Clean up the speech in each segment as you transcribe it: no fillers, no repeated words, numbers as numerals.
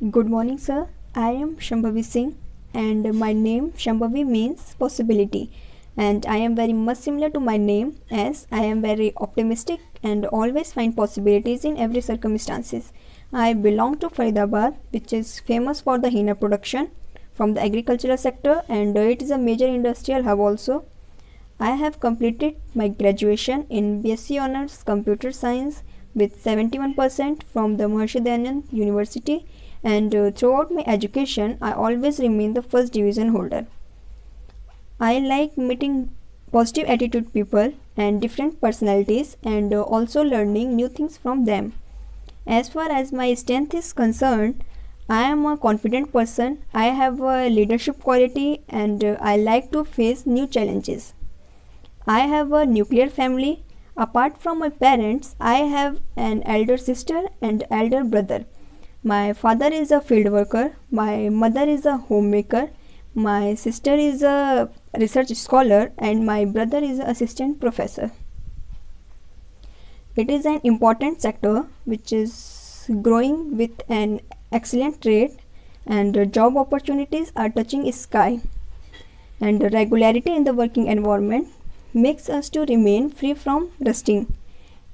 Good morning, sir. I am Shambhavi Singh, and my name Shambhavi means possibility. And I am very much similar to my name, as I am very optimistic and always find possibilities in every circumstances. I belong to Faridabad, which is famous for the henna production from the agricultural sector, and it is a major industrial hub also. I have completed my graduation in BSc Honours Computer Science with 71% from the Maharshi Dayanand University, and throughout my education I always remain the first division holder. I like meeting positive attitude people and different personalities, and also learning new things from them. As far as my strength is concerned, I am a confident person. I have a leadership quality, and I like to face new challenges. I have a nuclear family. Apart from my parents, I have an elder sister and elder brother. My father is a field worker, my mother is a homemaker, my sister is a research scholar, and my brother is an assistant professor. It is an important sector which is growing with an excellent rate, and job opportunities are touching sky, and regularity in the working environment makes us to remain free from rusting.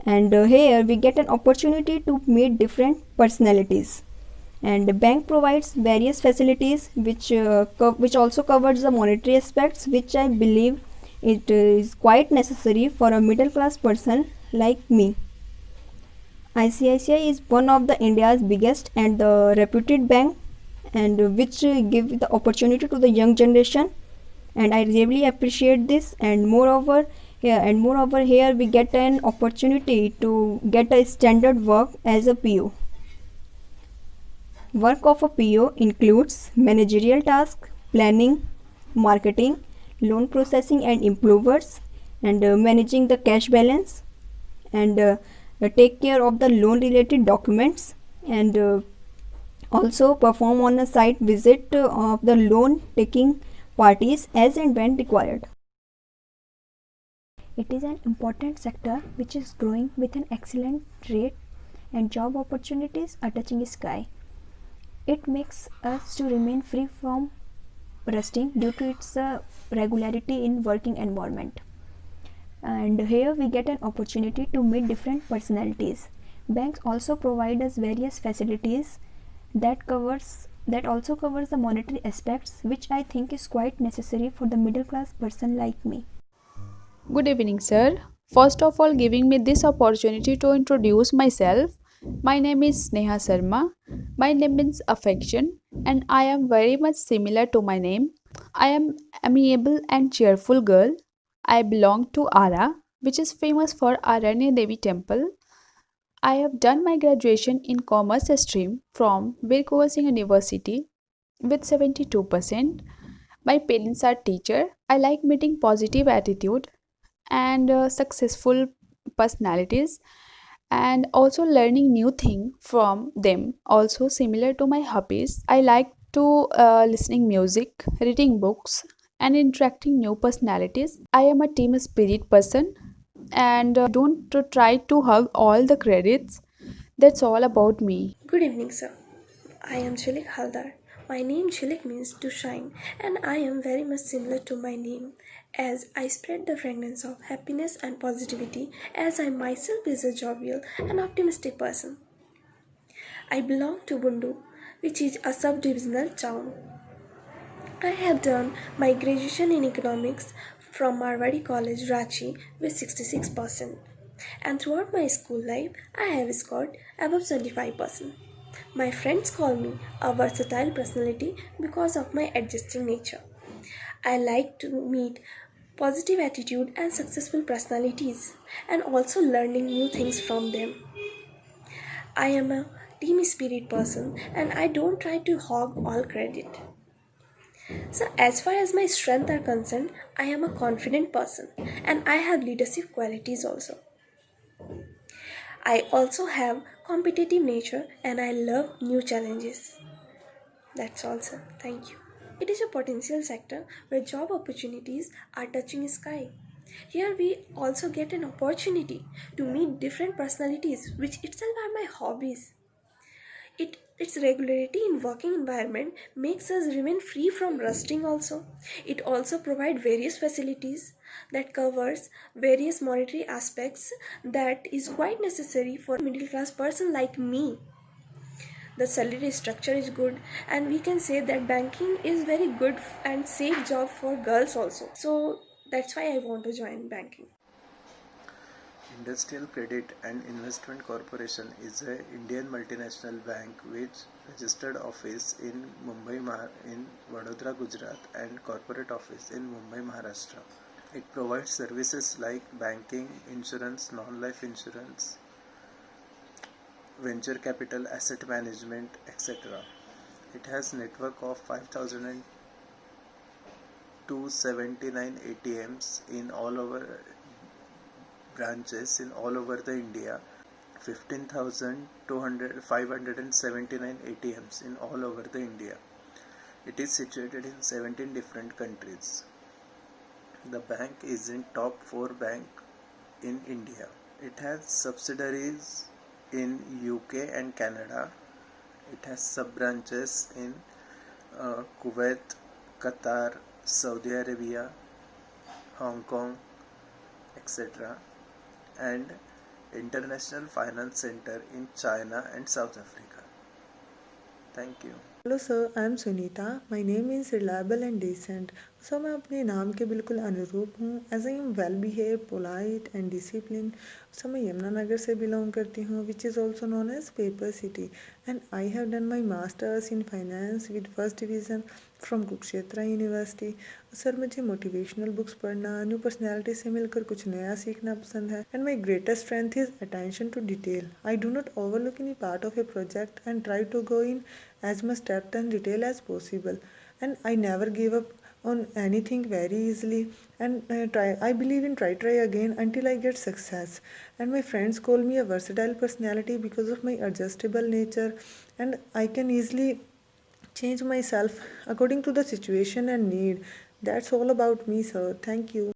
And here we get an opportunity to meet different personalities, and the bank provides various facilities which also covers the monetary aspects, which I believe it is quite necessary for a middle class person like me. ICICI is one of the India's biggest and the reputed bank, and which give the opportunity to the young generation, and I really appreciate this. And moreover here we get an opportunity to get a standard work as a PO. Work of a PO includes managerial tasks, planning, marketing, loan processing and improvers, and managing the cash balance, and take care of the loan related documents, and also perform on a site visit of the loan taking parties as and when required. It is an important sector which is growing with an excellent rate, and job opportunities are touching sky. It makes us to remain free from rusting due to its regularity in working environment. And here we get an opportunity to meet different personalities. Banks also provide us various facilities that also covers the monetary aspects, which I think is quite necessary for the middle class person like me. Good evening, sir. First of all, giving me this opportunity to introduce myself. My name is Sneha Sharma. My name means affection, and I am very much similar to my name. I am amiable and cheerful girl. I belong to Ara, which is famous for Aranya Devi Temple. I have done my graduation in Commerce stream from Veer Kunwar Singh University with 72%. My parents are teacher. I like meeting positive attitude and successful personalities, and also learning new thing from them, also similar to my hobbies. I like to listening music, reading books, and interacting new personalities. I am a team spirit person, and don't try to hug all the credits. That's all about me. Good evening, sir. I am Chilik Haldar. My name Chilik means to shine, and I am very much similar to my name, as I spread the fragrance of happiness and positivity, as I myself is a jovial and optimistic person. I belong to Bundu, which is a sub-divisional town. I have done my graduation in economics from Marwari College, Ranchi, with 66%. And throughout my school life, I have scored above 75%. My friends call me a versatile personality because of my adjusting nature. I like to meet positive attitude and successful personalities, and also learning new things from them. I am a team spirit person, and I don't try to hog all credit. So, as far as my strengths are concerned, I am a confident person and I have leadership qualities also. I also have competitive nature and I love new challenges. That's all, sir. Thank you. It is a potential sector where job opportunities are touching sky. Here we also get an opportunity to meet different personalities, which itself are my hobbies. It Its regularity in working environment makes us remain free from rusting also. It also provides various facilities that covers various monetary aspects that is quite necessary for a middle class person like me. The salary structure is good, and we can say that banking is very good and safe job for girls also. So that's why I want to join banking. Industrial Credit and Investment Corporation is a Indian multinational bank which registered office in in Vadodara, Gujarat and corporate office in Mumbai, Maharashtra. It provides services like banking, insurance, non-life insurance, venture capital, asset management, etc. It has network of 5,279 ATMs in all over branches in all over the India, 15,579 ATMs in all over the India. It is situated in 17 different countries. The bank is in top 4 bank in India. It has subsidiaries in UK and Canada. It has sub branches in Kuwait, Qatar, Saudi Arabia, Hong Kong, etc. and International Finance Center in China and South Africa. Thank you. Hello sir, I am Sunita. My name is reliable and decent. Sir, मैं अपने नाम के बिल्कुल अनुरूप हूँ. As I am well behave, polite and discipline. Sir, मैं यमुनानगर से belong करती हूँ, which is also known as paper city. And I have done my masters in finance with first division from Kurukshetra university. Sir, मुझे motivational books पढ़ना, new personality से मिलकर कुछ नया सीखना पसंद है. And my greatest strength is attention to detail. I do not overlook any part of a project and try to go in as much depth and detail as possible, and I never give up on anything very easily, and I believe in try again until I get success. And my friends call me a versatile personality because of my adjustable nature, and I can easily change myself according to the situation and need. That's all about me, sir. Thank you.